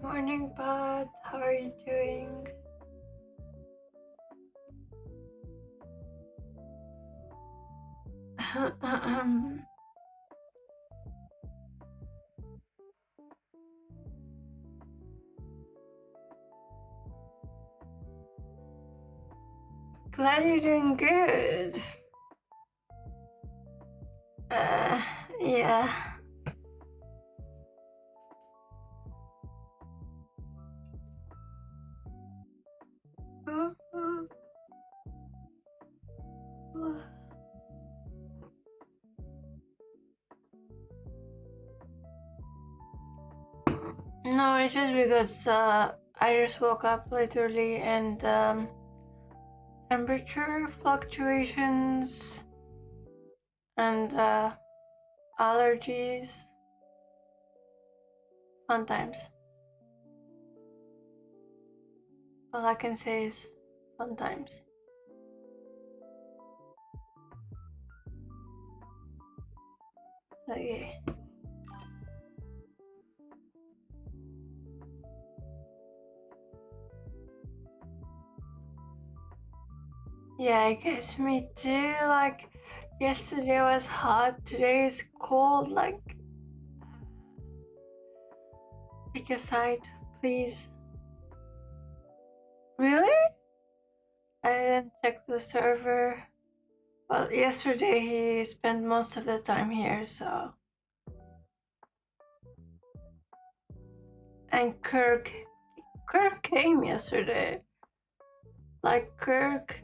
Morning, Bud. How are you doing? Glad you're doing good. Yeah. No, it's just because I just woke up literally and temperature fluctuations and allergies. Fun times. All I can say is fun times. Okay. Yeah, I guess me too. Like, yesterday was hot, today is cold. Like, pick a side, please. Really? I didn't check the server. Well, yesterday he spent most of the time here, so. And Kirk came yesterday. Like, Kirk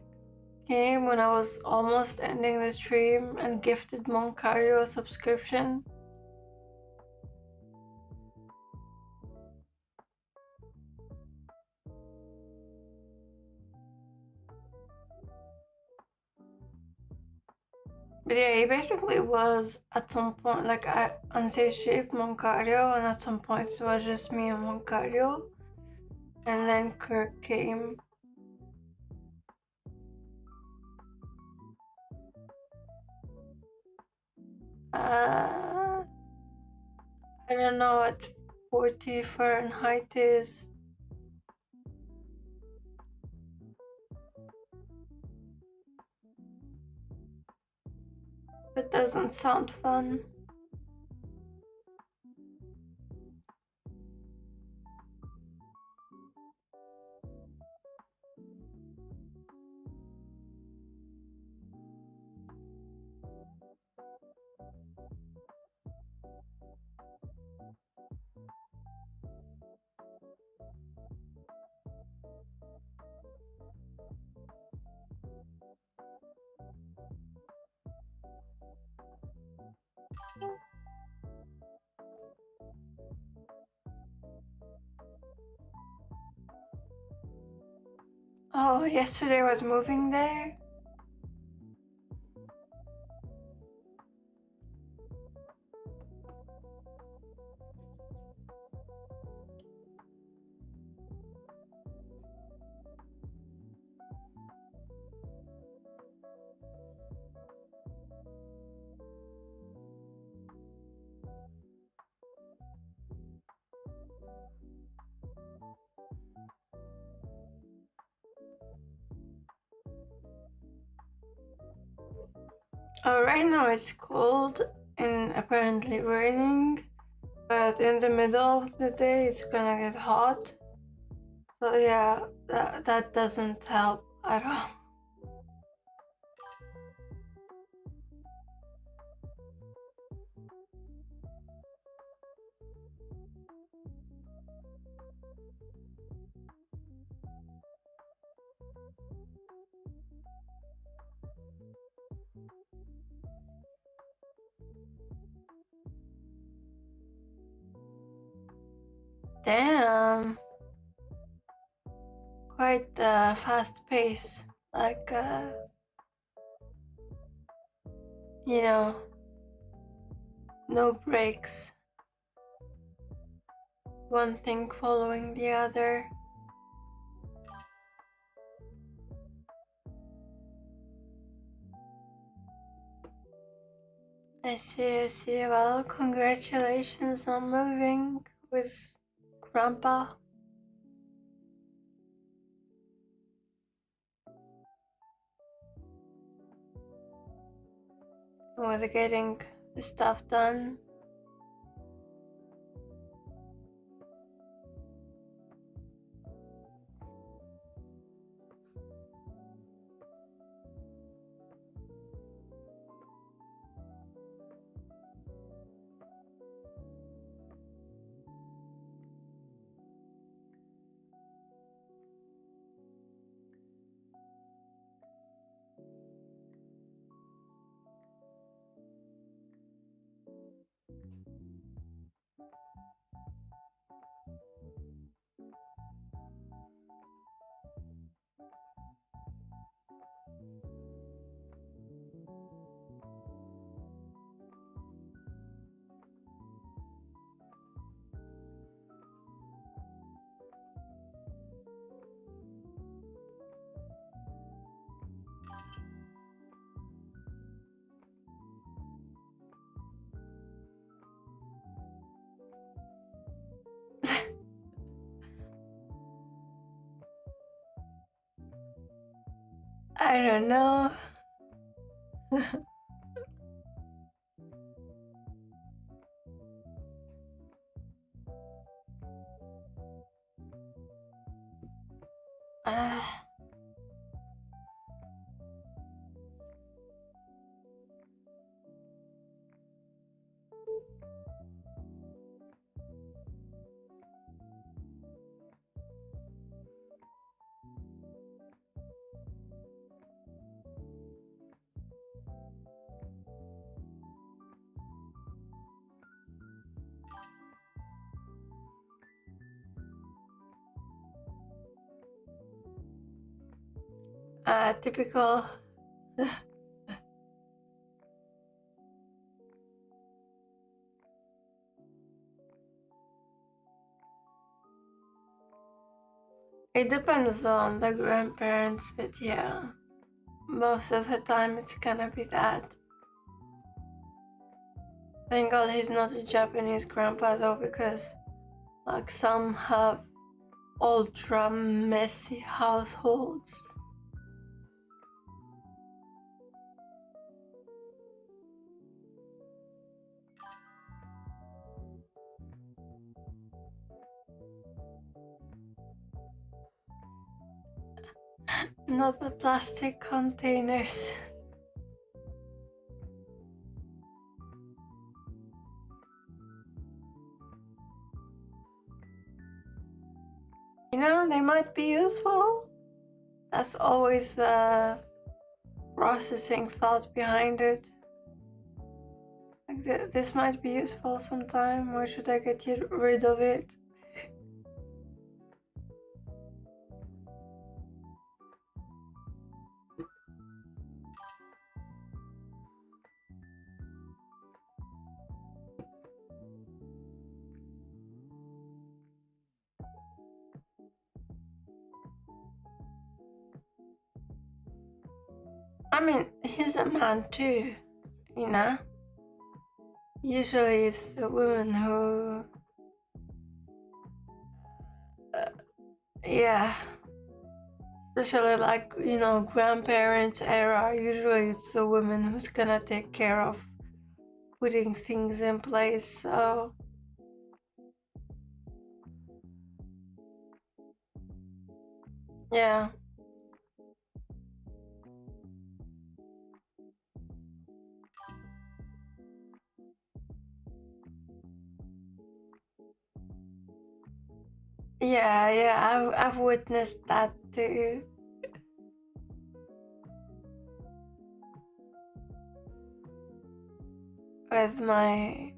came when I was almost ending the stream and gifted Moncario a subscription. But yeah, he basically was at some point like unsafe shape Moncario, and at some point it was just me and Moncario. And then Kirk came. I don't know what 40 Fahrenheit is. It doesn't sound fun. Oh, yesterday was moving day? Oh, right now it's cold and apparently raining, but in the middle of the day it's gonna get hot. So yeah, that doesn't help at all. Damn, quite a fast pace. Like, you know, no breaks. One thing following the other. I see. Well, congratulations on moving with grandpa. With getting the stuff done. I don't know. Typical. It depends on the grandparents, but yeah, most of the time it's gonna be that. Thank God he's not a Japanese grandpa though, because like some have ultra messy households. Not the plastic containers. You know, they might be useful. That's always the processing thought behind it. Like this might be useful sometime. Why should I get rid of it? I mean, he's a man too, you know? Usually it's the woman who... yeah. Especially like, you know, grandparents era, usually it's the woman who's gonna take care of putting things in place, so... yeah. Yeah, I've witnessed that too. With my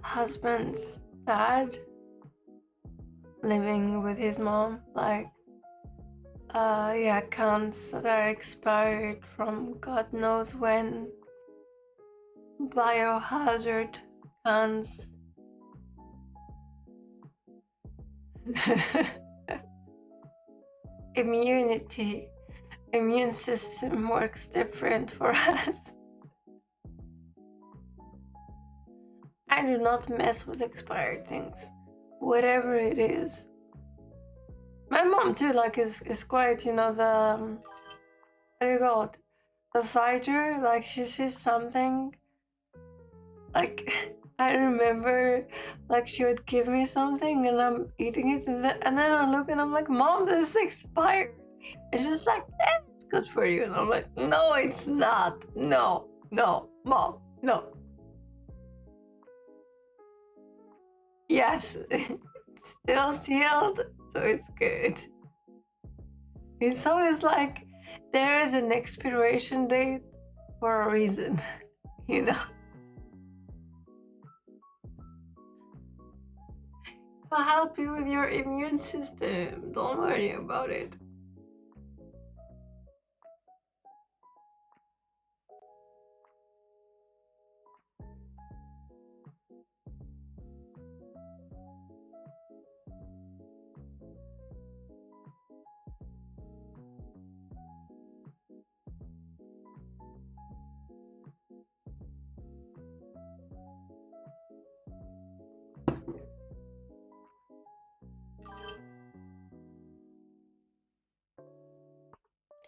husband's dad living with his mom, like yeah, cans that are expired from God knows when, biohazard cans. Immune system works different for us. I do not mess with expired things, whatever it is. My mom too, like, is quite, you know, the what do you call it? The fighter. Like, she sees something, like, I remember, like, she would give me something and I'm eating it, and then I look and I'm like, Mom, this is expired. And she's like, it's good for you. And I'm like, no, it's not. No, Mom, no. Yes, it's still sealed, so it's good. It's always like there is an expiration date for a reason, you know? It'll help you with your immune system. Don't worry about it.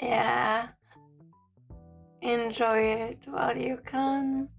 Yeah, enjoy it while you can.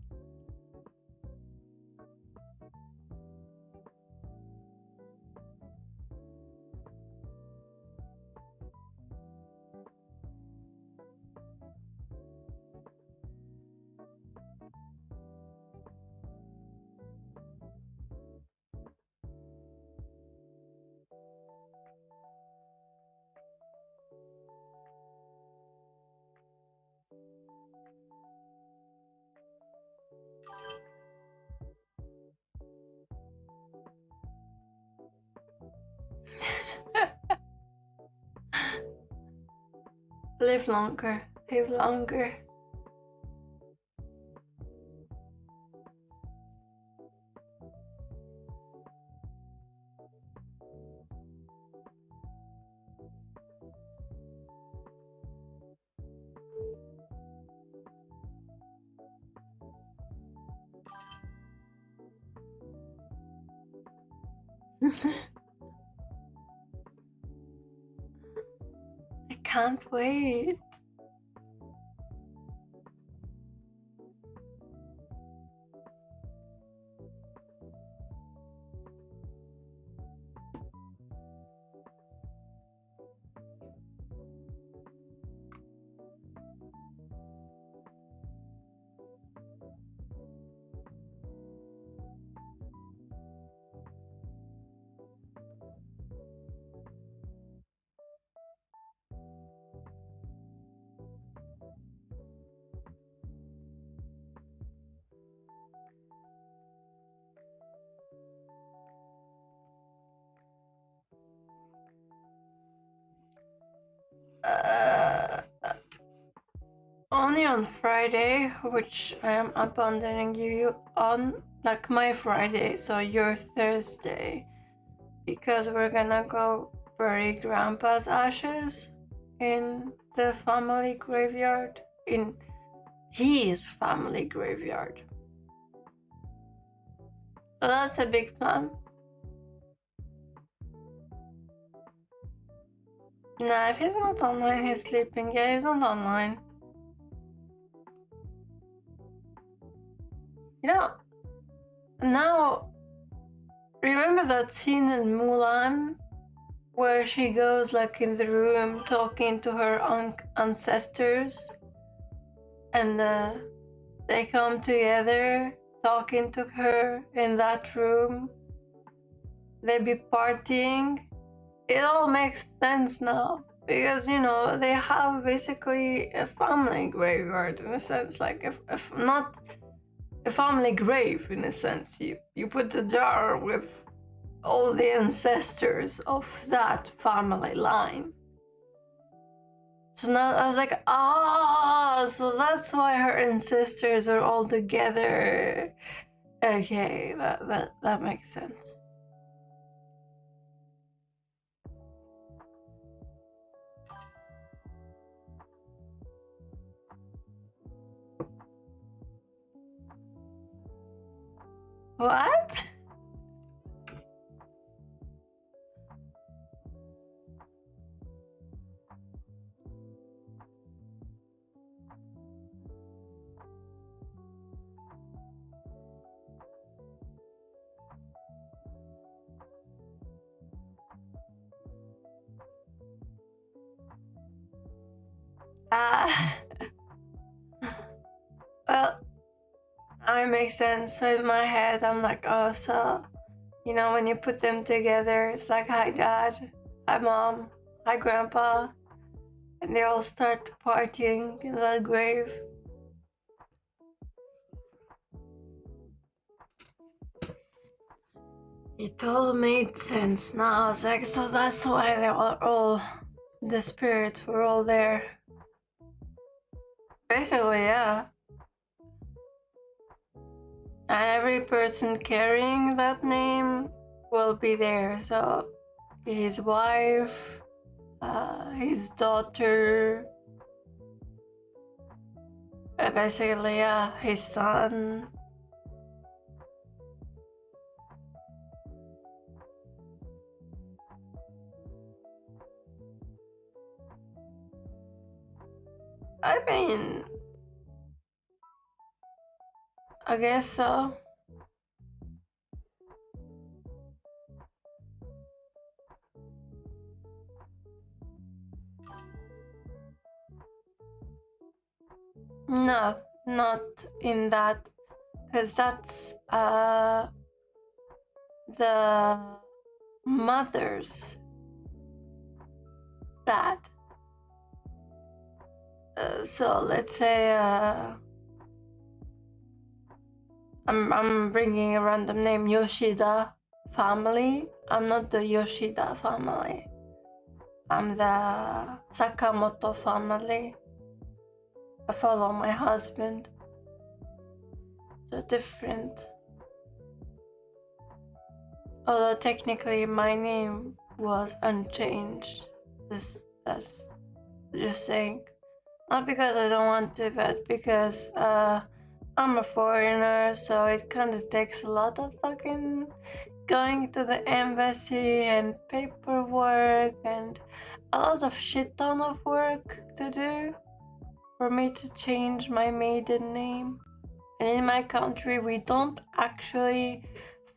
Live longer, live longer. I can't wait. Uh, Only on Friday, which I am abandoning you on, like, my Friday, so your Thursday, because we're gonna go bury Grandpa's ashes in the family graveyard, in his family graveyard. So that's a big plan. Nah, if he's not online, he's sleeping. Yeah, he's not online. You know, now, remember that scene in Mulan where she goes, like, in the room talking to her ancestors, and they come together talking to her in that room? They be partying. It all makes sense now, because, you know, they have basically a family graveyard in a sense, like, if not a family grave in a sense. You put a jar with all the ancestors of that family line. So now I was like, so that's why her ancestors are all together. Okay, that makes sense. What? Well, it makes sense. So in my head, I'm like, oh, so, you know, when you put them together, it's like, hi, dad, hi, mom, hi, grandpa, and they all start partying in that grave. It all made sense now. I was like, so that's why they were all, the spirits were all there. Basically, yeah. And every person carrying that name will be there. So his wife, his daughter, basically, yeah, his son. I mean, I guess so. No, not in that, because that's the mother's dad. So let's say I'm bringing a random name, Yoshida family. I'm not the Yoshida family. I'm the Sakamoto family. I follow my husband. So different. Although technically my name was unchanged. That's just saying. Not because I don't want to, but because I'm a foreigner, so it kind of takes a lot of fucking going to the embassy and paperwork and a lot of shit ton of work to do for me to change my maiden name. And in my country, we don't actually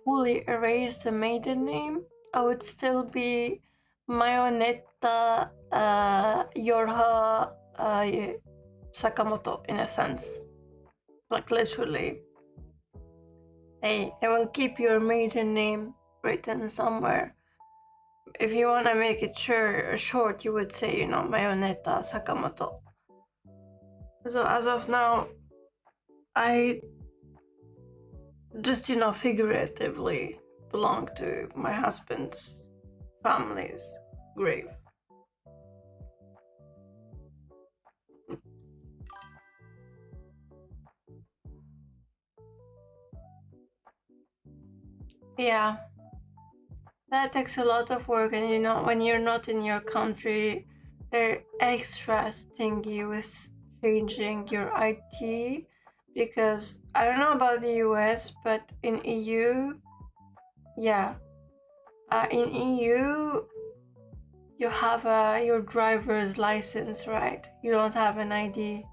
fully erase the maiden name. I would still be Mayonetta Yorha Sakamoto in a sense. Like literally. They will keep your maiden name written somewhere. If you want to make it short, you would say, you know, Mayonetta Sakamoto. So as of now, I just, you know, figuratively belong to my husband's family's grave. Yeah, that takes a lot of work, and you know, when you're not in your country, they're extra stingy with changing your ID because I don't know about the US, but in EU, yeah, in EU, you have your driver's license, right? You don't have an ID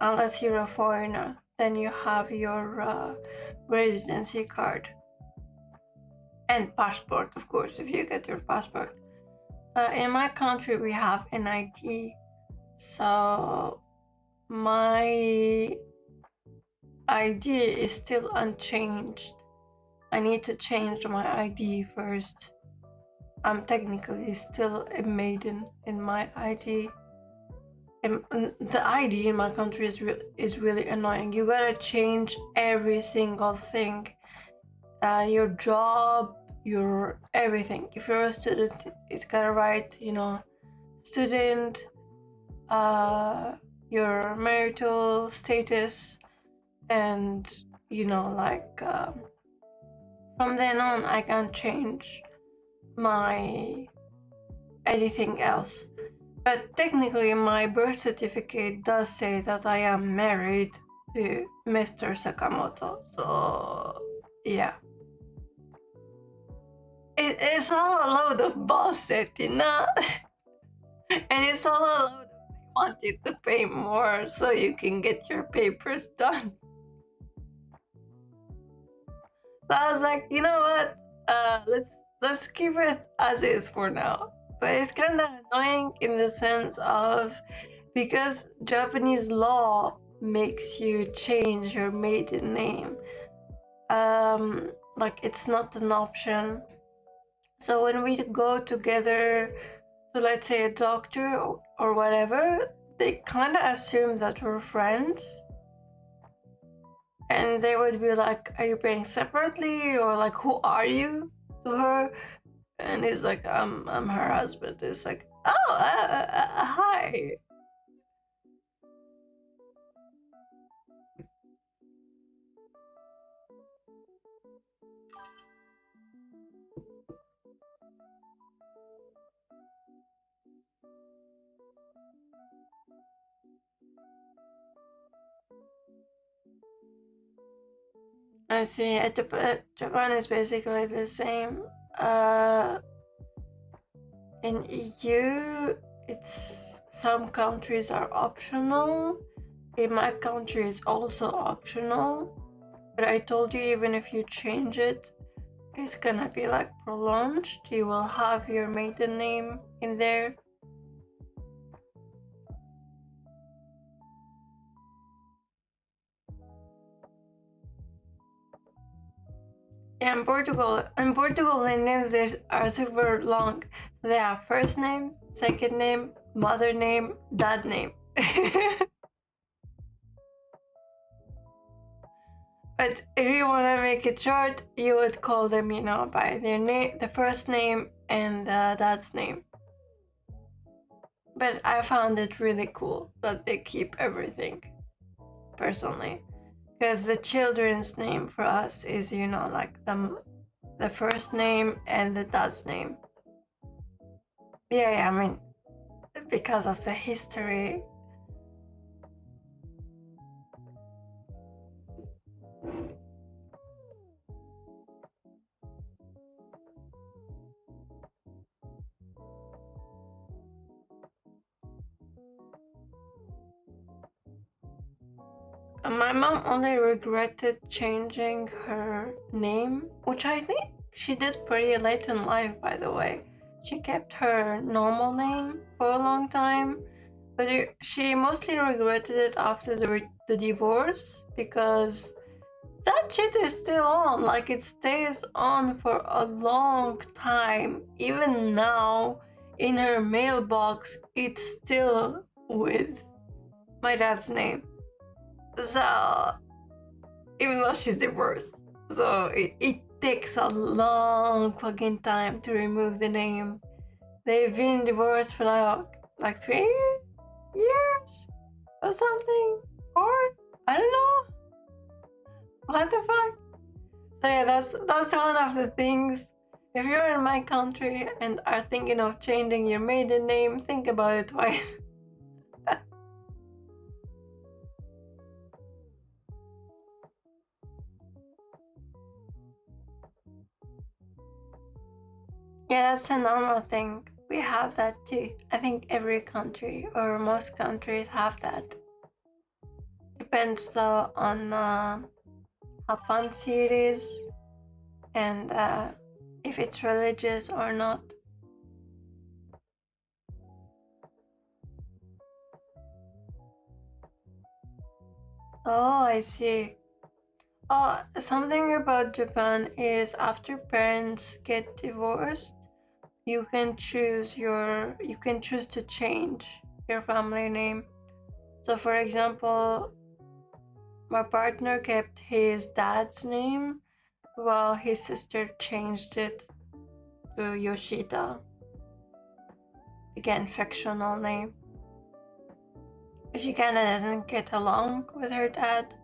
unless you're a foreigner. Then you have your residency card and passport, of course, if you get your passport. In my country, we have an ID, so my ID is still unchanged. I need to change my ID first. I'm technically still a maiden in my ID. The ID in my country is really annoying. You gotta change every single thing. Your job, your everything. If you're a student, it's gotta write, you know, student, your marital status, and you know, like from then on, I can change my anything else. But technically, my birth certificate does say that I am married to Mr. Sakamoto. So Yeah. It's all a load of bullshit, you know? And it's all a load of they wanted to pay more so you can get your papers done. So I was like, you know what? Let's keep it as is for now. But it's kind of annoying in the sense of because Japanese law makes you change your maiden name. Like it's not an option. So when we go together to, let's say, a doctor or whatever, they kind of assume that we're friends. And they would be like, are you paying separately? Or like, who are you to her? And he's like, I'm her husband. It's like, oh, hi. I see. Japan is basically the same. In EU, it's some countries are optional. In my country, it's also optional. But I told you, even if you change it, it's gonna be like prolonged. You will have your maiden name in there. Yeah, in Portugal, the names are super long. They have first name, second name, mother name, dad name. But if you want to make it short, you would call them, by their name, the first name, and dad's name. But I found it really cool that they keep everything, personally. Because the children's name for us is, like the first name and the dad's name. Yeah, I mean, because of the history. My mom only regretted changing her name, which I think she did pretty late in life, by the way. She kept her normal name for a long time, but she mostly regretted it after the divorce because that shit is still on. Like, it stays on for a long time. Even now, in her mailbox, it's still with my dad's name. So, even though she's divorced, so it takes a long fucking time to remove the name. They've been divorced for like 3 years or something, or I don't know. What the fuck? So yeah, that's one of the things. If you're in my country and are thinking of changing your maiden name, think about it twice. Yeah, that's a normal thing. We have that too. I think every country or most countries have that. Depends though on how fancy it is and if it's religious or not. Oh, I see. Oh, something about Japan is after parents get divorced, you can choose to change your family name. So for example, my partner kept his dad's name while his sister changed it to Yoshida. Again, fictional name. She kind of doesn't get along with her dad,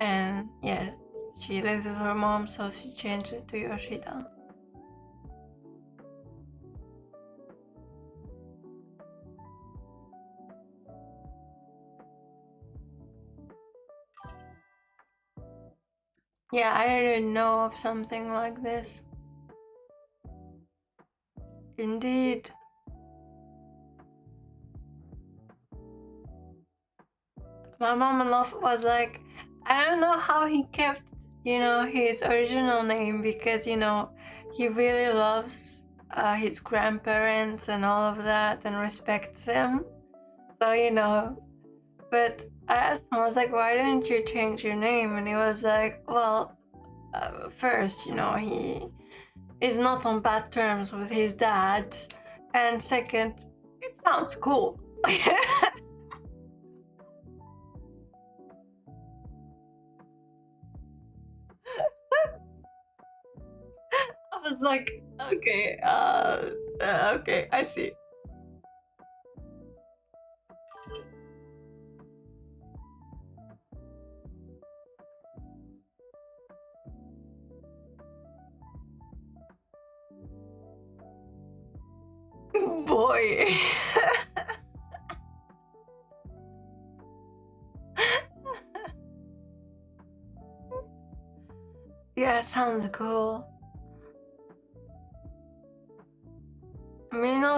and yeah, she lives with her mom, so she changed it to Yoshida. Yeah, I didn't know of something like this. Indeed. My mom was like, I don't know how he kept, his original name because, he really loves his grandparents and all of that and respects them. So, but I asked him, I was like, why didn't you change your name? And he was like, well, first, he is not on bad terms with his dad. And second, it sounds cool. I was like, okay, okay, I see. Boy. Yeah, it sounds cool.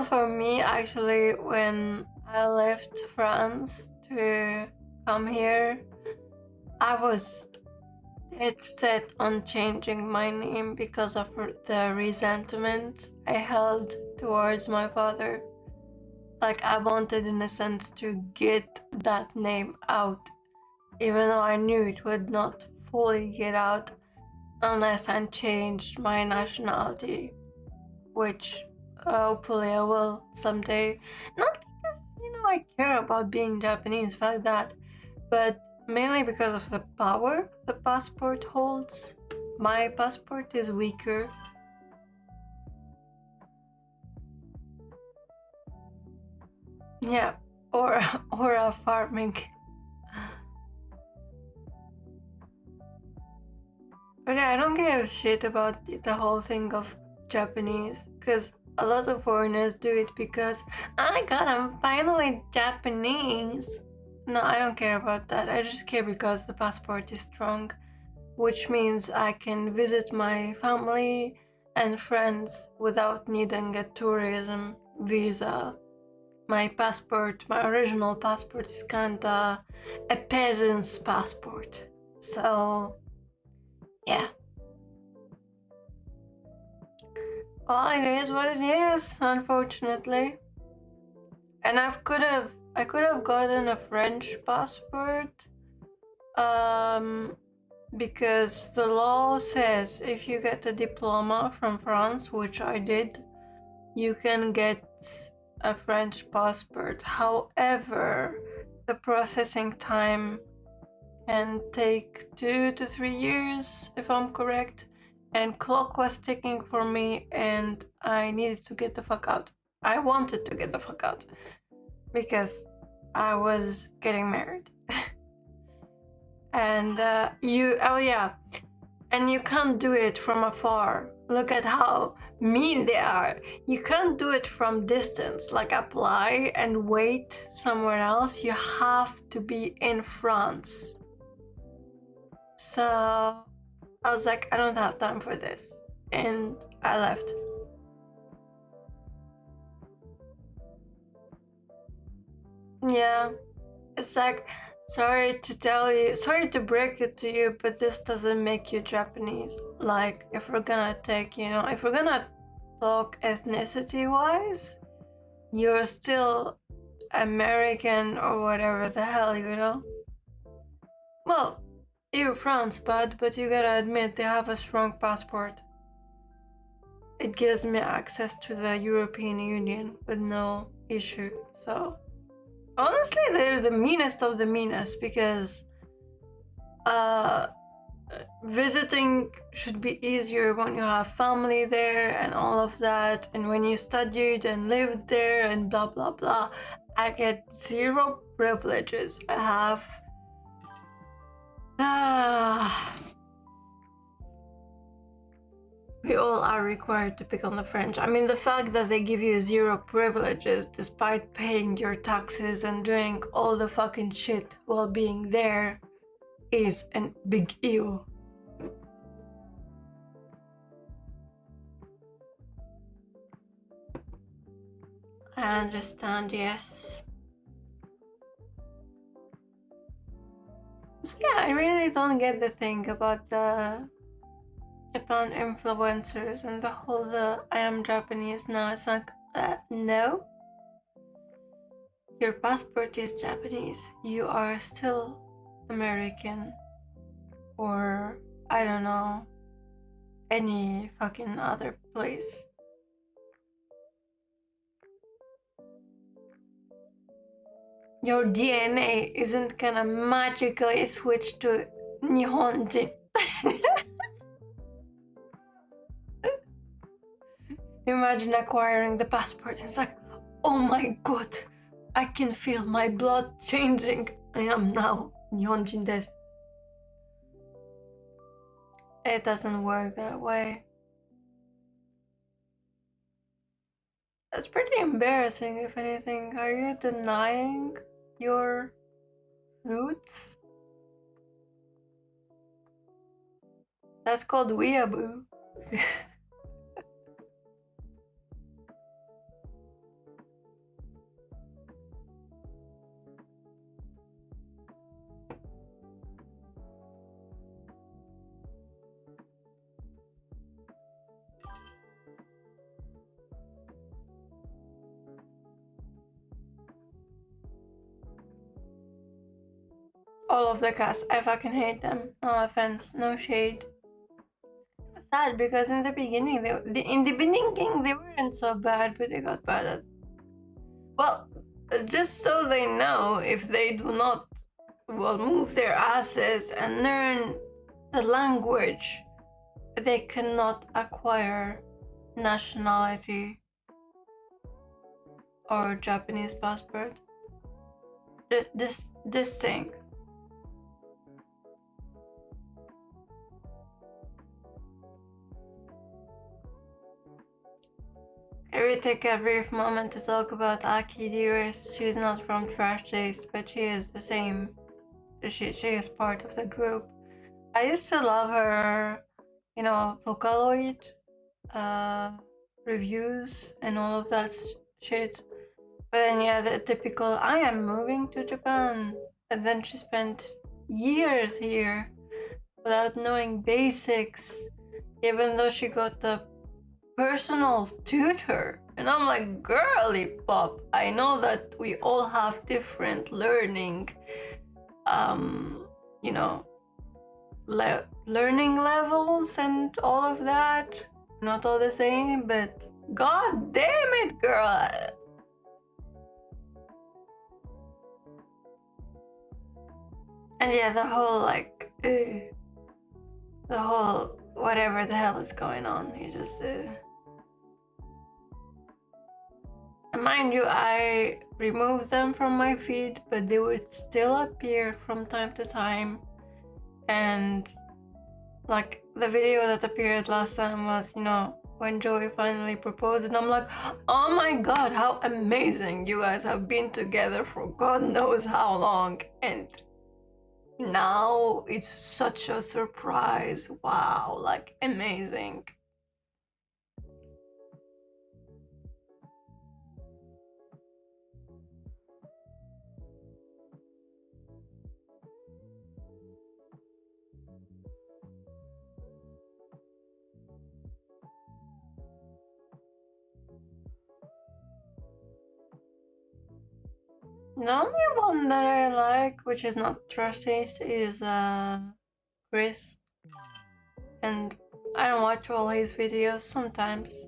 For me, actually, when I left France to come here, I was dead set on changing my name because of the resentment I held towards my father. Like, I wanted, in a sense, to get that name out, even though I knew it would not fully get out unless I changed my nationality, which hopefully I will someday. Not because, I care about being Japanese, fuck that, but mainly because of the power the passport holds. My passport is weaker. Yeah, or a farming. But yeah, I don't give a shit about the whole thing of Japanese, because a lot of foreigners do it because, oh my god, I'm finally Japanese. No, I don't care about that. I just care because the passport is strong, which means I can visit my family and friends without needing a tourism visa. My passport, my original passport, is kinda a peasant's passport. So, yeah. Well, it is what it is, unfortunately. And I could have gotten a French passport, because the law says if you get a diploma from France, which I did, you can get a French passport. However, the processing time can take 2 to 3 years, if I'm correct. And clock was ticking for me, and I needed to get the fuck out. I wanted to get the fuck out because I was getting married. And and you can't do it from afar. Look at how mean they are. You can't do it from distance, like apply and wait somewhere else. You have to be in France. So I was like, I don't have time for this. And I left. Yeah. It's like, sorry to break it to you, but this doesn't make you Japanese. Like, if we're gonna if we're gonna talk ethnicity wise, you're still American or whatever the hell. Well, you're France, bud, but you gotta admit they have a strong passport. It gives me access to the European Union with no issue, so. Honestly, they're the meanest of the meanest because visiting should be easier when you have family there and all of that, and when you studied and lived there and blah blah blah. I get zero privileges. I have we all are required to pick on the French. I mean, the fact that they give you zero privileges despite paying your taxes and doing all the fucking shit while being there is a big ew. I understand, yes. So yeah, I really don't get the thing about the Japan influencers and the whole I am Japanese now. It's like, no. Your passport is Japanese. You are still American. Or, I don't know, any fucking other place. Your DNA isn't gonna magically switch to Nihonjin. Imagine acquiring the passport. It's like, oh my god, I can feel my blood changing. I am now Nihonjin desu. It doesn't work that way. It's pretty embarrassing, if anything. Are you denying your roots? That's called weeaboo. All of the cast, I fucking hate them. No offense, no shade. Sad because in the beginning, they weren't so bad, but they got bad at. Well, just so they know, if they do not, well, move their asses and learn the language, they cannot acquire nationality or Japanese passport. This thing. I will take a brief moment to talk about Aki dearest. She's not from Trash Taste, but she is the same. She is part of the group. I used to love her, you know, Vocaloid reviews and all of that shit. But then yeah, the typical I am moving to Japan, and then she spent years here without knowing basics, even though she got the personal tutor. And I'm like, girly pop, I know that we all have different learning you know, learning levels and all of that, not all the same, but god damn it, girl. And yeah, the whole like the whole whatever the hell is going on, he just mind you, I removed them from my feed, but they would still appear from time to time. And like the video that appeared last time was, you know, when Joey finally proposed, and I'm like, oh my god, how amazing, you guys have been together for god knows how long, and now it's such a surprise. Wow, like amazing. The only one that I like, which is not Trash Taste, is Chris. And I don't watch all his videos sometimes.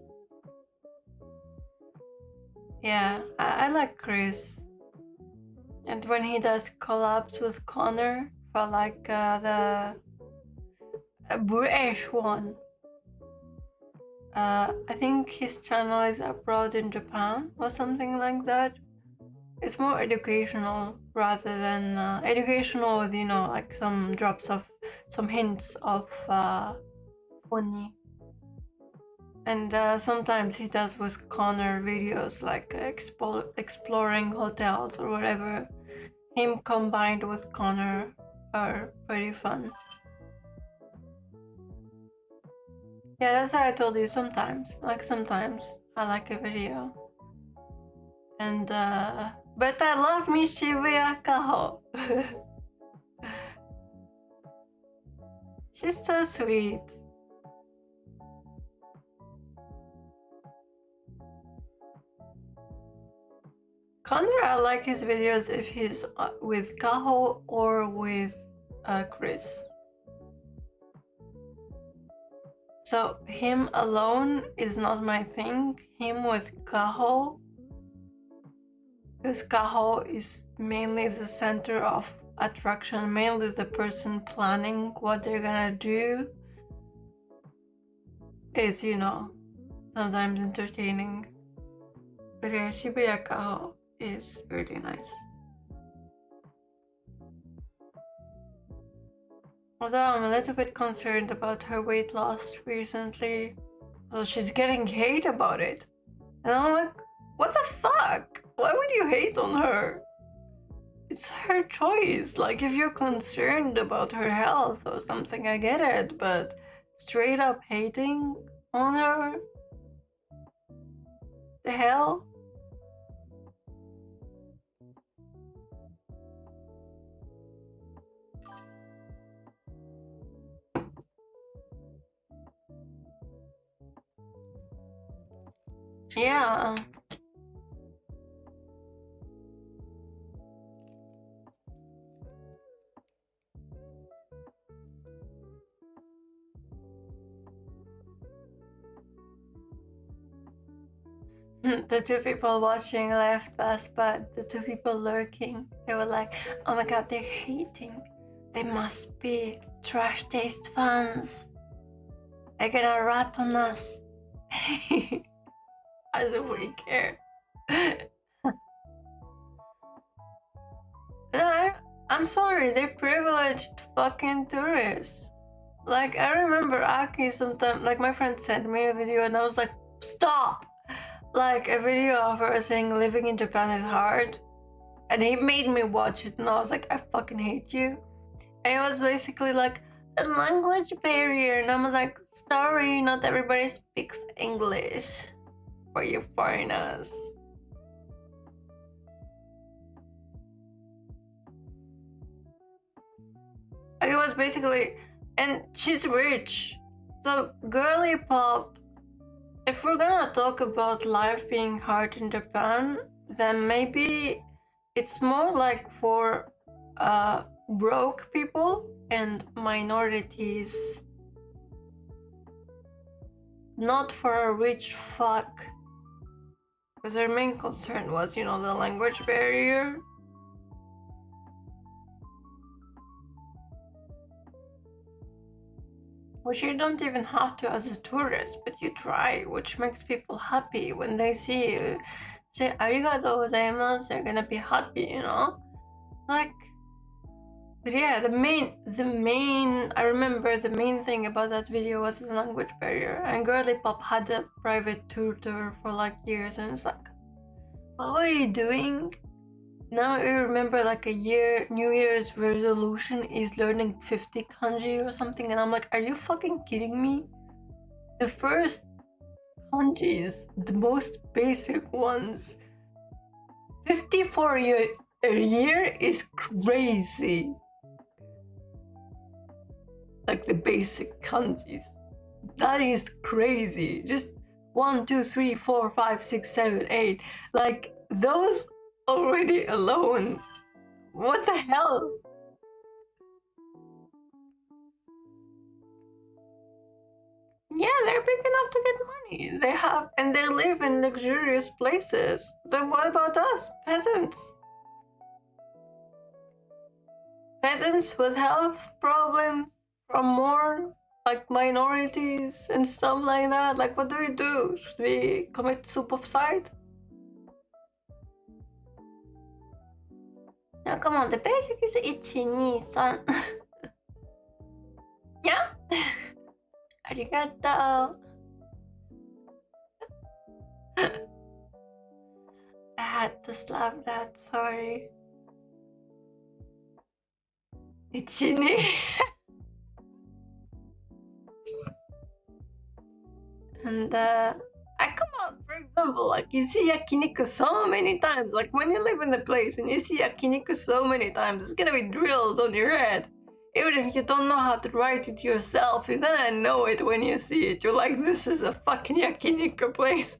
Yeah, I like Chris. And when he does collabs with Connor for like the British one, I think his channel is abroad in Japan or something like that. It's more educational rather than educational with, you know, like some drops of some hints of funny. And sometimes he does with Connor videos like exploring hotels or whatever. Him combined with Connor are pretty fun. Yeah, that's how I told you, sometimes. Like sometimes I like a video. And but I love me Shibuya Kaho. She's so sweet. Connor, I like his videos if he's with Kaho or with Chris. So him alone is not my thing. Him with Kaho, because Kaho is mainly the center of attraction, mainly the person planning what they're gonna do, is, you know, sometimes entertaining. But yeah, Shibuya Kaho is really nice. Although I'm a little bit concerned about her weight loss recently. Well, she's getting hate about it. And I'm like, what the fuck? Why would you hate on her? It's her choice. Like, if you're concerned about her health or something, I get it. But straight up hating on her? The hell? Yeah. The two people watching laughed fast, but the two people lurking, they were like, oh my god, they're hating. They must be trash taste fans. They're gonna rat on us. I don't really care. No, I'm sorry, they're privileged fucking tourists. Like, I remember Aki sometimes, like, my friend sent me a video and I was like, stop! Like, a video of her saying living in Japan is hard. And he made me watch it and I was like, I fucking hate you. And it was basically like, a language barrier. And I was like, sorry, not everybody speaks English for you foreigners. It was basically, and she's rich. So, girly pop, if we're gonna talk about life being hard in Japan, then maybe it's more like for broke people and minorities, not for a rich fuck. Because their main concern was, you know, the language barrier. Which you don't even have to as a tourist, but you try, which makes people happy when they see you say arigatou gozaimasu, they're gonna be happy, you know? Like, but yeah, the main, I remember the main thing about that video was the language barrier. And Girly Pop had a private tutor for like years, and it's like, what were you doing? Now I remember like a New Year's resolution is learning 50 kanji or something, and I'm like, are you fucking kidding me? The first kanjis, the most basic ones, 50 for a year is crazy. Like the basic kanjis, that is crazy. Just 1, 2, 3, 4, 5, 6, 7, 8, like those already alone. What the hell? Yeah, they're big enough to get money. They have, and they live in luxurious places. Then what about us, peasants? Peasants with health problems from more like minorities and stuff like that. Like, what do we do? Should we commit suicide? No, come on, the basic is 1, 2, 3. Yeah? Arigato. I had to slap that, sorry. 1, 2. And I come on, for example, like you see yakiniku so many times, like when you live in the place and you see yakiniku so many times, it's gonna be drilled on your head. Even if you don't know how to write it yourself, you're gonna know it when you see it. You're like, this is a fucking yakiniku place.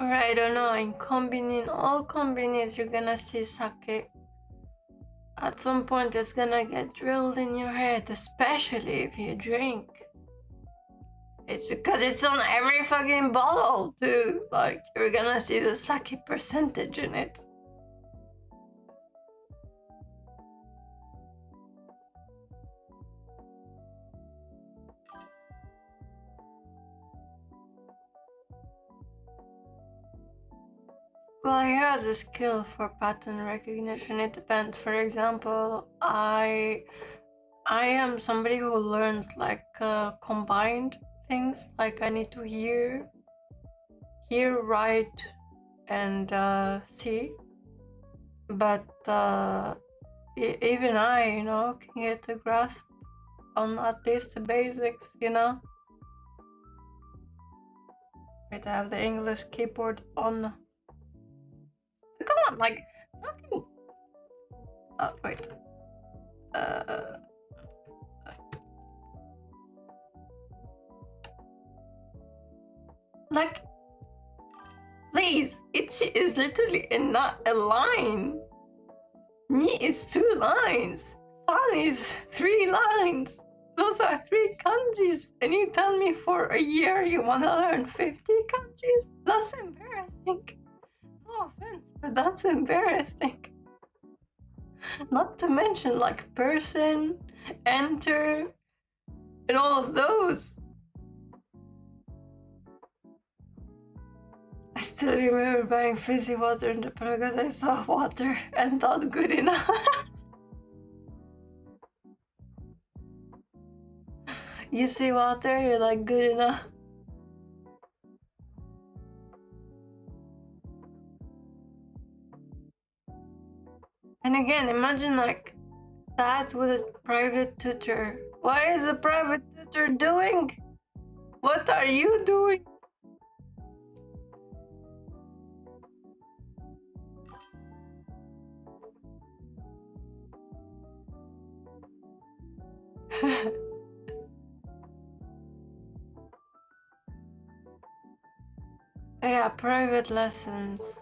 Or I don't know, in all combines, you're gonna see sake. At some point, it's gonna get drilled in your head, especially if you drink. It's because it's on every fucking bottle, too. Like, you're gonna see the sake percentage in it. Well, he has a skill for pattern recognition. It depends. For example, I am somebody who learns like combined things. Like I need to hear, write, and see. But even I, can get a grasp on at least the basics. Wait, I have the English keyboard on. Come on, like fucking. Oh wait. Like, please, ichi is literally not a line. Ni is 2 lines. San is 3 lines. Those are 3 kanjis. And you tell me for a year you want to learn 50 kanjis? That's embarrassing. No offense, but that's embarrassing. Not to mention like person, enter, and all of those. I still remember buying fizzy water in Japan because I saw water and thought good enough. You see water, you're like good enough. And again, imagine like that with a private tutor. What is a private tutor doing? What are you doing? Yeah, private lessons.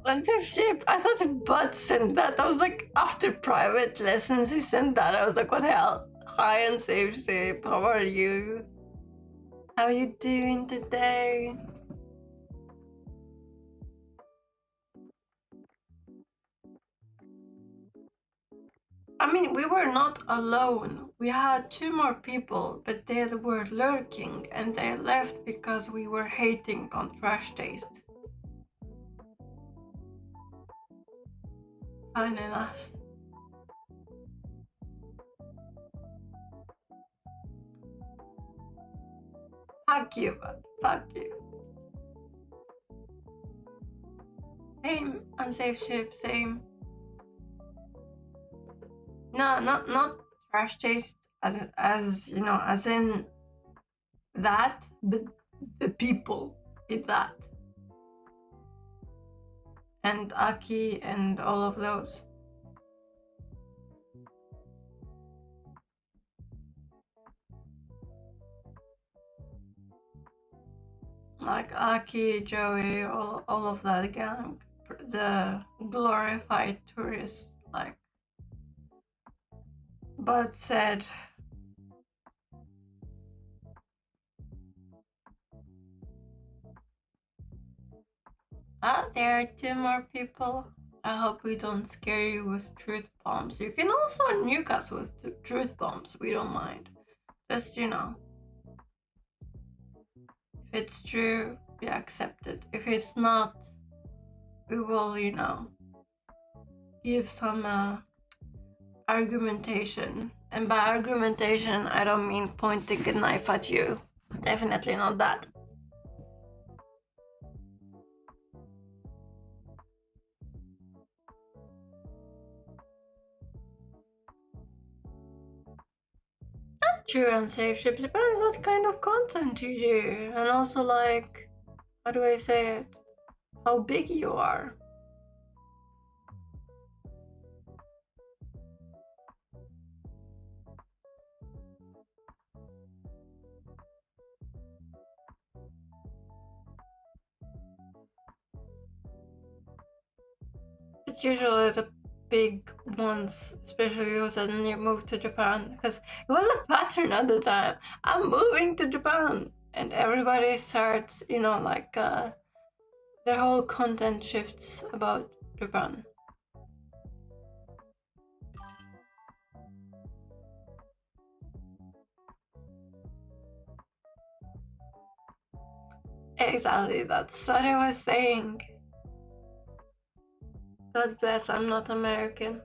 Unsafe ship. I thought Bud sent that. I was like, after private lessons, he sent that. I was like, what the hell? Hi, Unsafe ship. How are you? How are you doing today? I mean, we were not alone. We had 2 more people, but they were lurking and they left because we were hating on trash taste. Fine enough. Fuck you, bud. Fuck you. Same. Unsafe ship, same. No, not trash taste as in that, but the people eat that. And Aki and all of those. Like Aki, Joey, all of that gang, the glorified tourists, like. But said, there are 2 more people. I hope we don't scare you with truth bombs. You can also nuke us with truth bombs. We don't mind. Just, you know. If it's true, we accept it. If it's not, we will, you know, give some argumentation. And by argumentation, I don't mean pointing a knife at you. Definitely not that. True and safe ships depends what kind of content you do, and also like, how do I say it? How big you are. It's usually the big ones, especially who suddenly moved to Japan, because it was a pattern at the time. I'm moving to Japan, and everybody starts, you know, like their whole content shifts about Japan. Exactly, that's what I was saying. God bless, I'm not American.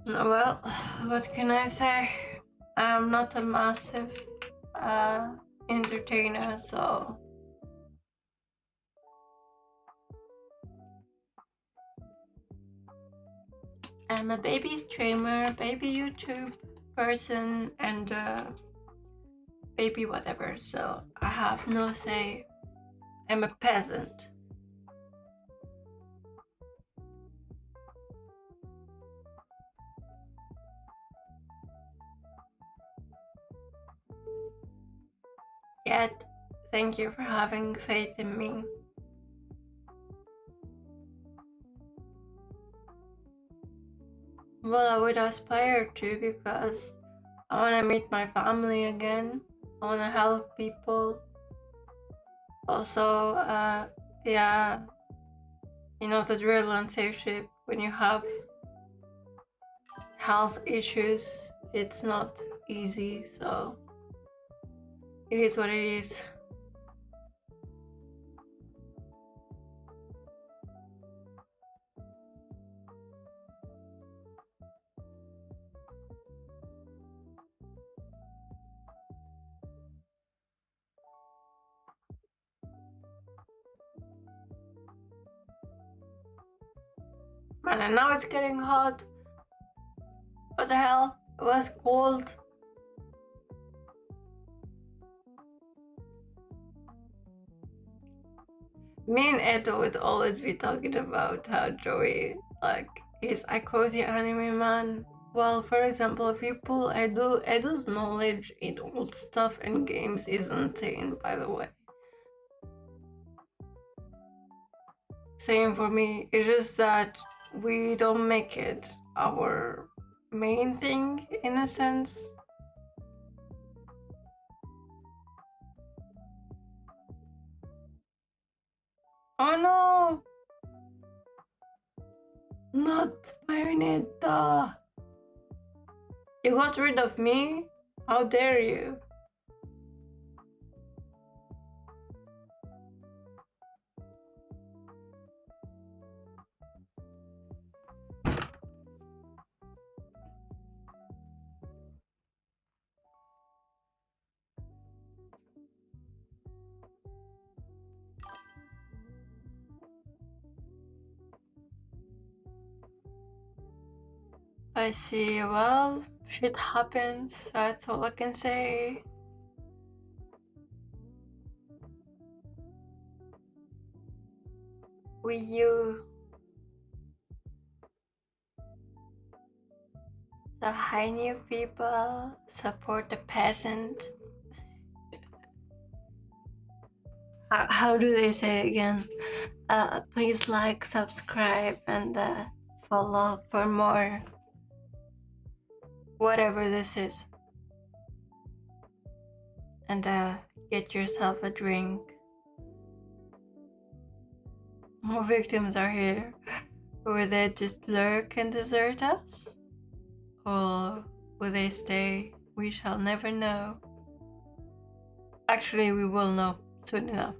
Well, what can I say? I'm not a massive entertainer, so I'm a baby streamer, baby YouTube person, and baby whatever, so I have no say. I'm a peasant. Yet, thank you for having faith in me. Well, I would aspire to, because I want to meet my family again. I want to help people. Also, yeah, you know the drill on safe ship. When you have health issues, it's not easy, so it is what it is. Man, and now it's getting hot. What the hell? It was cold. Me and Edo would always be talking about how Joey, like, is a cozy anime man. Well, for example, if you pull Edo's knowledge in old stuff and games is insane, by the way. Same for me. It's just that we don't make it our main thing, in a sense. Oh no! Not Bayonetta! You got rid of me? How dare you? I see. Well, shit happens. That's all I can say. Wii U. So hi new people, support the peasant. How do they say again? Please like, subscribe, and follow for more. Whatever this is. And get yourself a drink. More victims are here. Will they just lurk and desert us? Or will they stay? We shall never know. Actually, we will know soon enough.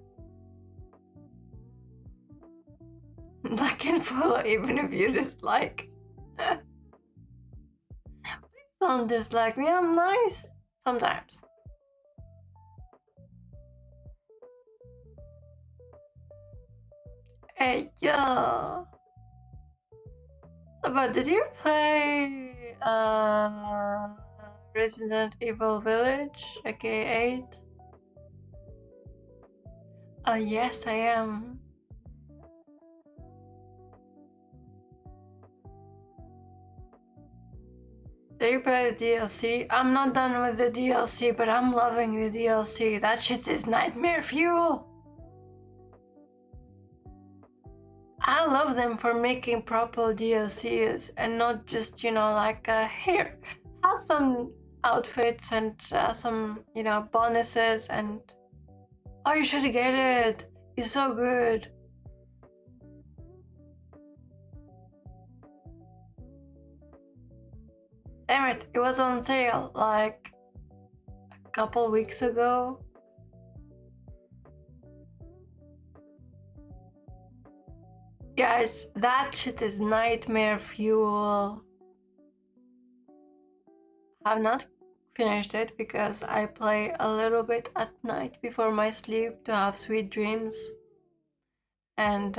Like and follow even if you dislike. Please don't dislike me, I'm nice. Sometimes. Hey, yo! But did you play Resident Evil Village, aka 8? Oh, yes, I am. Did you play the DLC? I'm not done with the DLC, but I'm loving the DLC. That shit is nightmare fuel. I love them for making proper DLCs and not just, like, here, have some outfits and some, bonuses and, oh, you should get it. It's so good. Damn it, it was on sale like a couple weeks ago. Guys, that shit is nightmare fuel. I've not finished it because I play a little bit at night before my sleep to have sweet dreams. And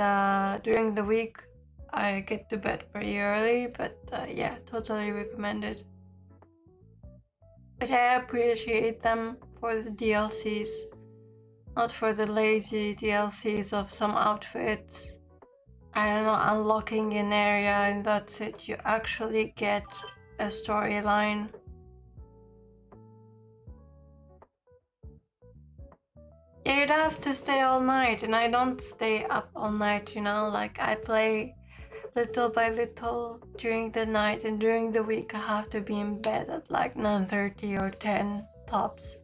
during the week, I get to bed pretty early, but yeah, totally recommend it. But I appreciate them for the DLCs, not for the lazy DLCs of some outfits. I don't know, unlocking an area and that's it. You actually get a storyline. Yeah, you'd have to stay all night, and I don't stay up all night, like I play little by little during the night, and during the week I have to be in bed at like 9:30 or 10 tops.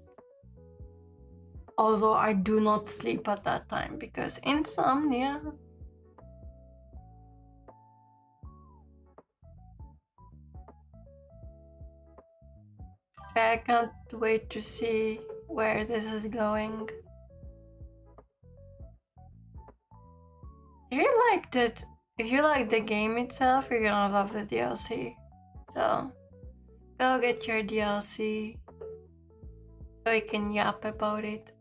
Although I do not sleep at that time because insomnia. I can't wait to see where this is going. If you like the game itself, you're gonna love the DLC. So go get your DLC so we can yap about it.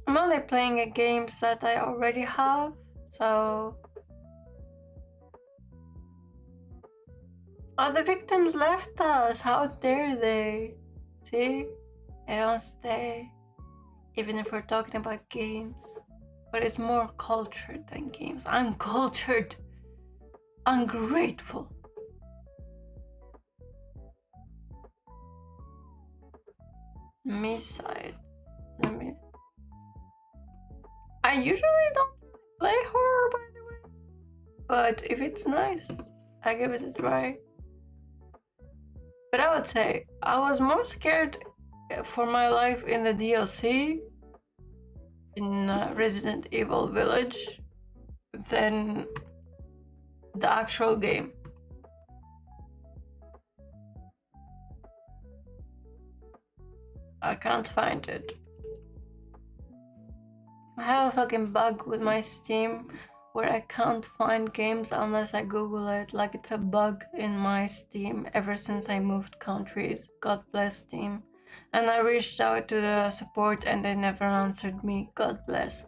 I'm only playing games that I already have, so... Oh, the victims left us! How dare they? See? They don't stay. Even if we're talking about games. But it's more cultured than games. Uncultured! Ungrateful! Missile. I usually don't play horror, by the way. But if it's nice, I give it a try. But I would say I was more scared for my life in the DLC in Resident Evil Village than the actual game. I can't find it. I have a fucking bug with my Steam where I can't find games unless I Google it. Like, it's a bug in my Steam ever since I moved countries. God bless Steam. And I reached out to the support and they never answered me. God bless.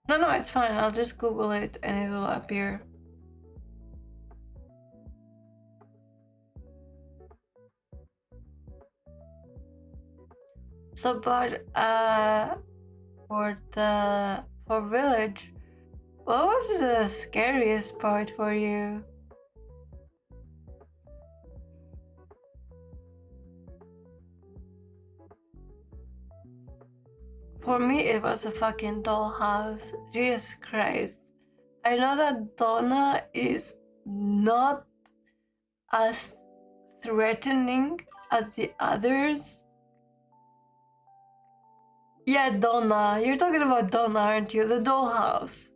No, it's fine. I'll just Google it and it will appear. So, but for village, what was the scariest part for you? For me, it was a fucking dollhouse. Jesus Christ. I know that Donna is not as threatening as the others. Yeah, Donna. You're talking about Donna, aren't you? The dollhouse.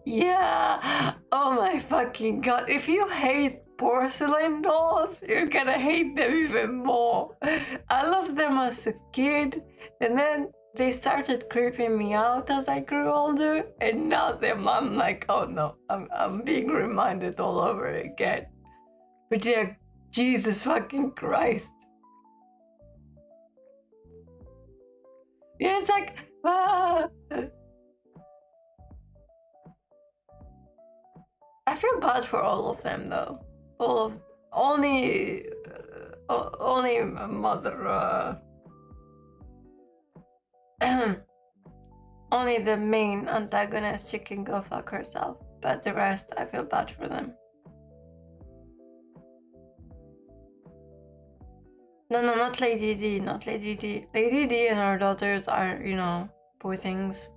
Yeah. Oh my fucking god. If you hate porcelain dolls, you're gonna hate them even more. I loved them as a kid, and then they started creeping me out as I grew older, and now I'm like, oh no, I'm being reminded all over again. But yeah, Jesus fucking Christ. Yeah, it's like, ah. I feel bad for all of them though. All of only mother. Only the main antagonist, she can go fuck herself. But the rest, I feel bad for them. No, not Lady D, not Lady D. Lady D and her daughters are, poor things.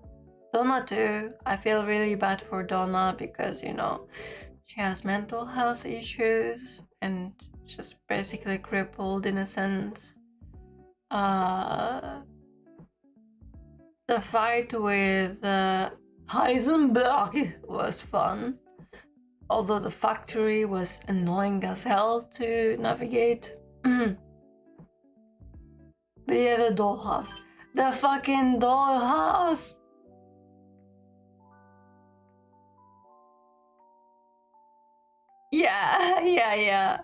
Donna too. I feel really bad for Donna because, she has mental health issues and just basically crippled in a sense. The fight with Heisenberg was fun, although the factory was annoying as hell to navigate. But yeah, the dollhouse. The fucking dollhouse! Yeah.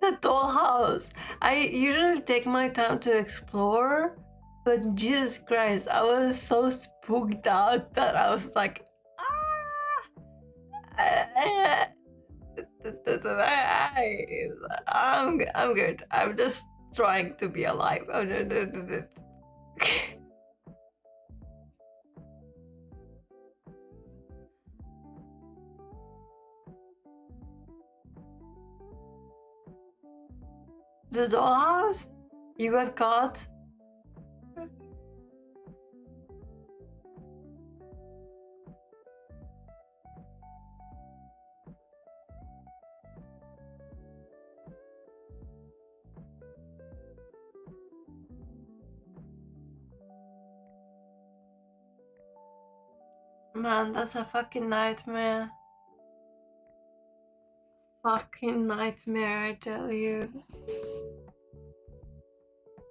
The dollhouse. I usually take my time to explore, but Jesus Christ, I was so spooked out that I was like, I'm good. I'm just trying to be alive. The dollhouse? You got caught? Man, that's a fucking nightmare. Fucking nightmare, I tell you.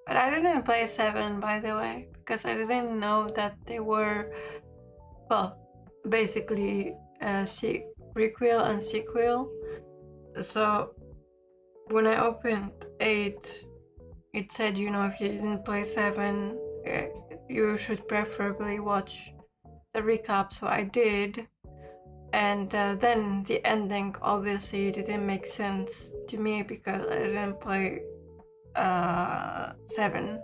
But I didn't play 7, by the way, because I didn't know that they were, well, basically a prequel and sequel. So when I opened 8, it said, if you didn't play 7, you should preferably watch the recap. So I did. And then the ending obviously didn't make sense to me because I didn't play 7.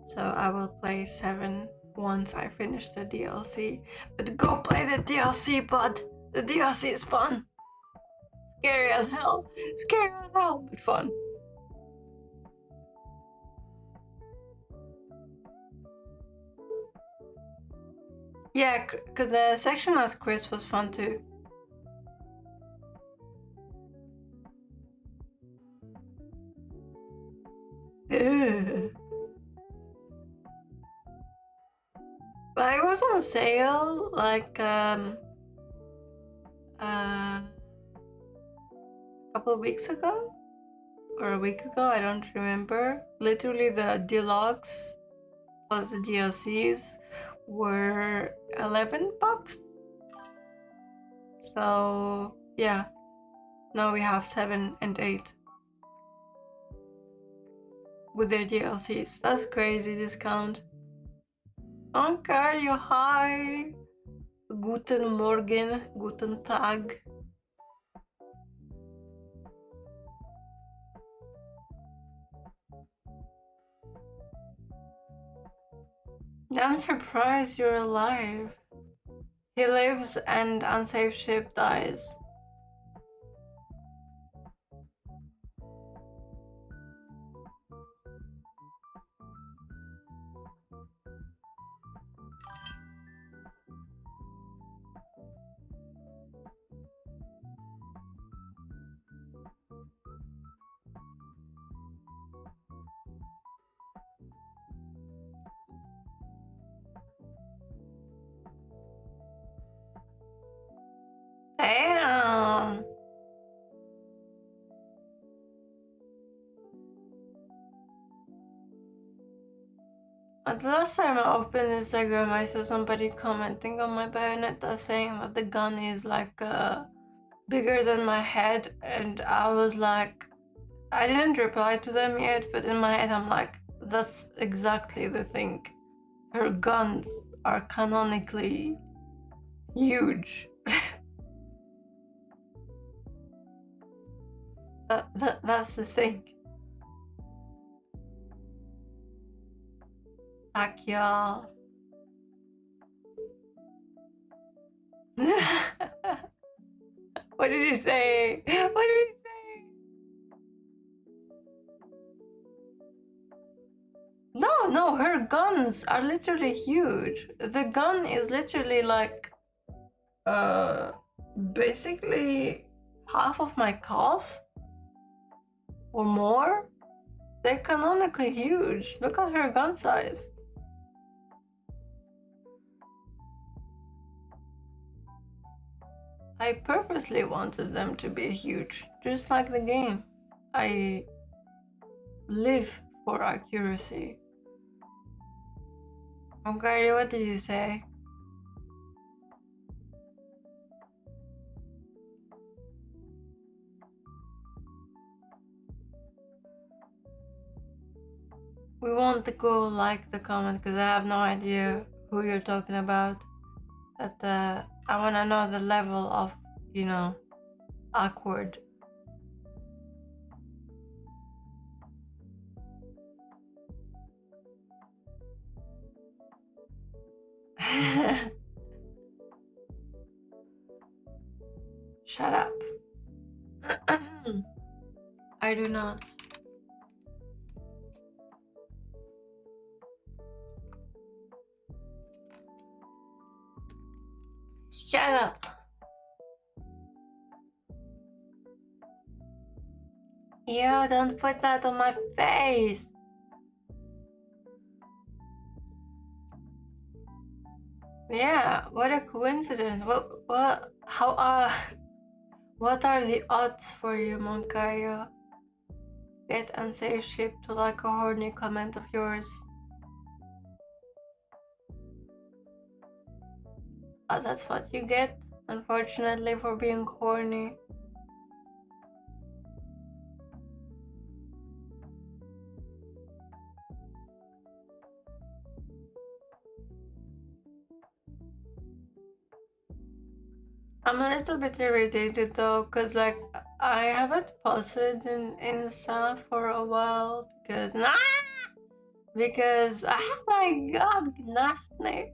So I will play 7 once I finish the DLC. But go play the DLC, bud! The DLC is fun! Scary as hell, but fun. Yeah, because the section as Chris was fun too. But it was on sale like a couple of weeks ago or a week ago, I don't remember. Literally the deluxe plus the DLCs were $11. So yeah, now we have 7 and 8 with their DLCs. That's crazy discount. Okay, you hi. Guten Morgen, guten Tag. I'm surprised you're alive. He lives and unsafe ship dies. Damn. The last time I opened Instagram, I saw somebody commenting on my Bayonetta saying that the gun is like bigger than my head, and I was like, I didn't reply to them yet, but in my head I'm like, that's exactly the thing. Her guns are canonically huge. That's the thing. Fuck y'all. What did you say? What did you say? No, her guns are literally huge. The gun is literally like, basically half of my calf or more. They're canonically huge. Look at her gun size. I purposely wanted them to be huge, just like the game. I live for accuracy. Okay, what did you say? We won't go like the comment because I have no idea who you're talking about. But I want to know the level of, you know, awkward. Shut up. I do not. Shut up. Yo, don't put that on my face. Yeah, what a coincidence. What are the odds for you, Moncayo? Get unsafe ship to like a horny comment of yours. That's what you get, unfortunately, for being horny. I'm a little bit irritated though, cause like I haven't posted in Insta for a while because oh my god, nasty.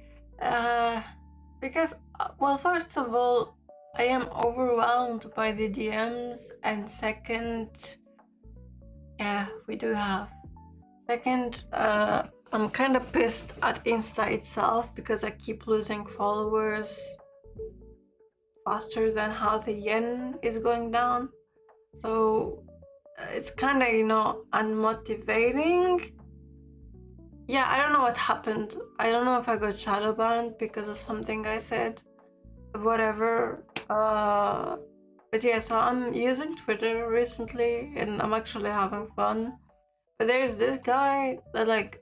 Because well, first of all, I am overwhelmed by the DMs, and second, yeah, we do have. Second, I'm kind of pissed at Insta itself because I keep losing followers faster than how the yen is going down. So it's kind of, you know, unmotivating. Yeah, I don't know what happened. I don't know if I got shadow banned because of something I said. Whatever. But yeah, so I'm using Twitter recently and I'm actually having fun. But there's this guy that like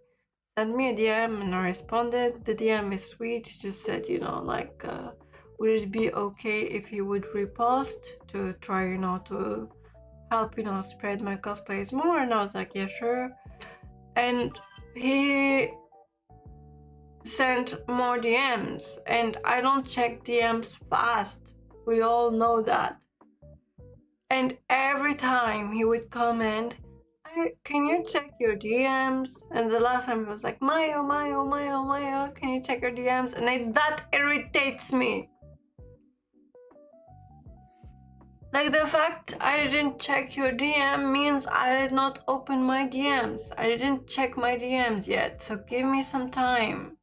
sent me a DM and I responded. The DM is sweet. He just said, you know, like, would it be okay if you would repost to try, you know, to help, you know, spread my cosplays more? And I was like, yeah, sure. And he send more DMs, and I don't check DMs fast. We all know that. And every time he would comment, can you check your DMs? And the last time he was like, Mayo, can you check your DMs? And that irritates me. Like, the fact I didn't check your DM means I did not open my DMs. I didn't check my DMs yet, so give me some time.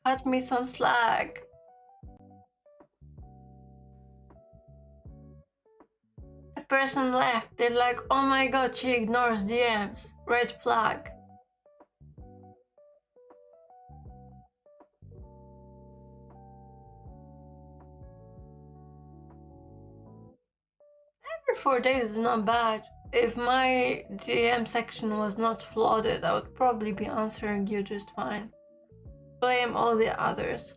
Cut me some slack. A person left, they're like, oh my god, she ignores DMs. Red flag. Every 4 days is not bad. If my DM section was not flooded, I would probably be answering you just fine. Blame all the others.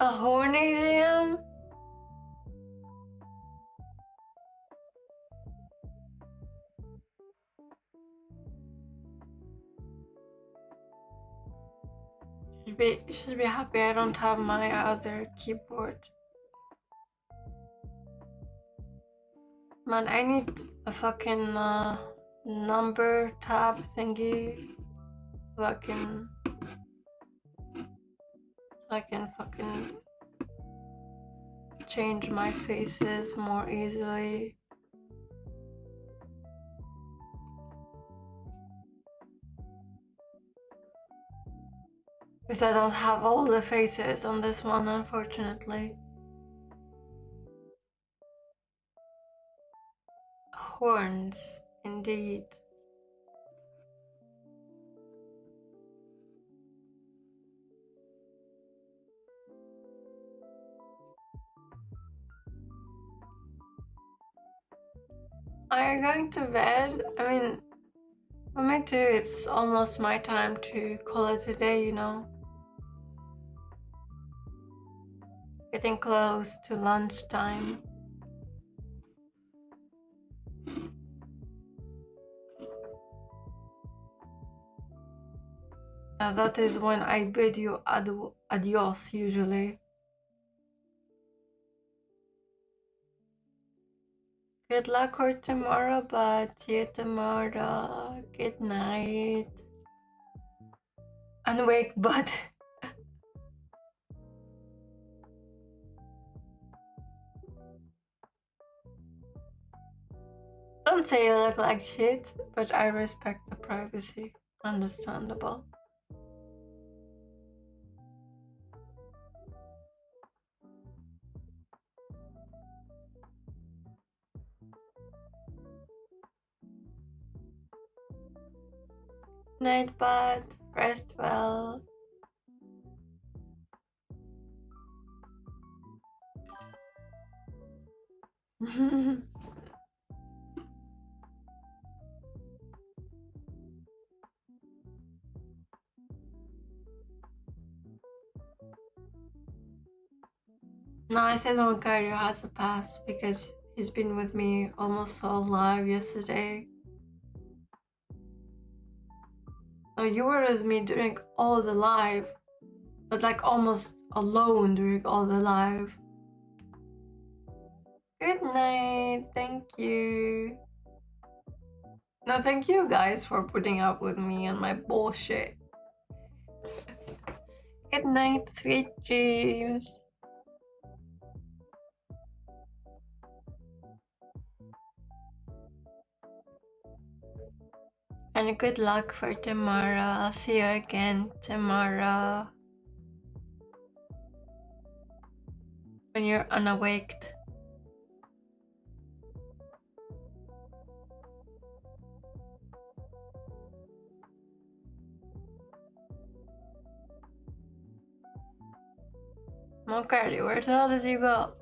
A horny DM? Should be happy I don't have my other keyboard. Man, I need a fucking number tab thingy so I can fucking change my faces more easily. Because I don't have all the faces on this one, unfortunately. Horns, indeed. Are you going to bed? I mean, for me too, it's almost my time to call it a day, you know? Getting close to lunchtime. That is when I bid you adios, usually. Good luck for tomorrow, but see you tomorrow. Good night. Unwake, but don't say you look like shit, but I respect the privacy. Understandable. Night, bud. Rest well. No, I said Ontario has a pass because he's been with me almost all live yesterday. Oh, you were with me during all the live, but like almost alone during all the live. Good night. Thank you. No, thank you guys for putting up with me and my bullshit. Good night, sweet dreams. And good luck for tomorrow. I'll see you again tomorrow. When you're unawaked. Moncardi, where the hell did you go?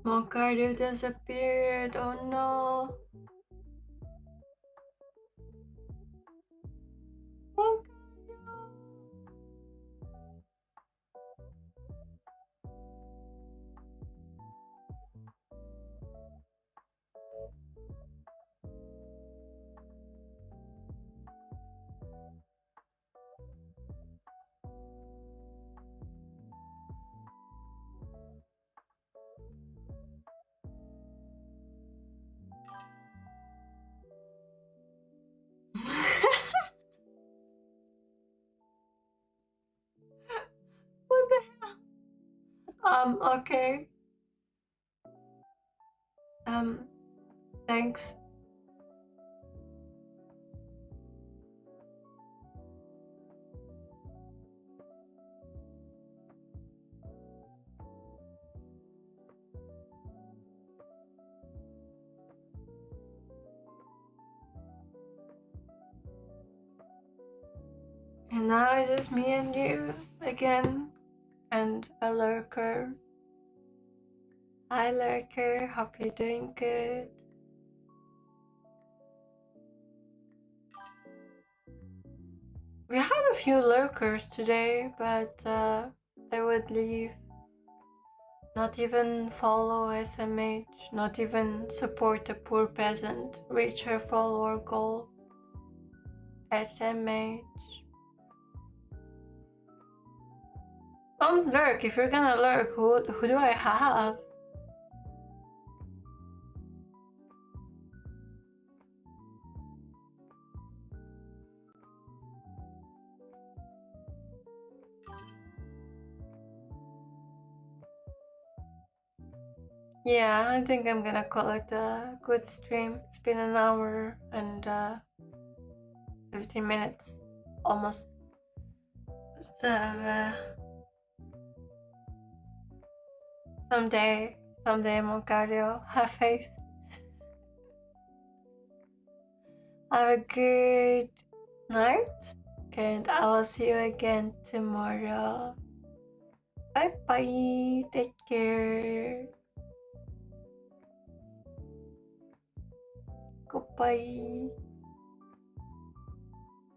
Moncario disappeared. Oh no. What the hell? Okay. Thanks. And now it's just me and you again, and a lurker. Hi lurker, hope you're doing good. We had a few lurkers today, but they would leave. Not even follow SMH, not even support a poor peasant, reach her follower goal. SMH. Don't lurk, if you're gonna lurk, who do I have? Yeah, I think I'm gonna call it a good stream. It's been an hour and 15 minutes, almost. So, someday, Moncario, have faith. Have a good night, and I will see you again tomorrow. Bye bye, take care. Goodbye.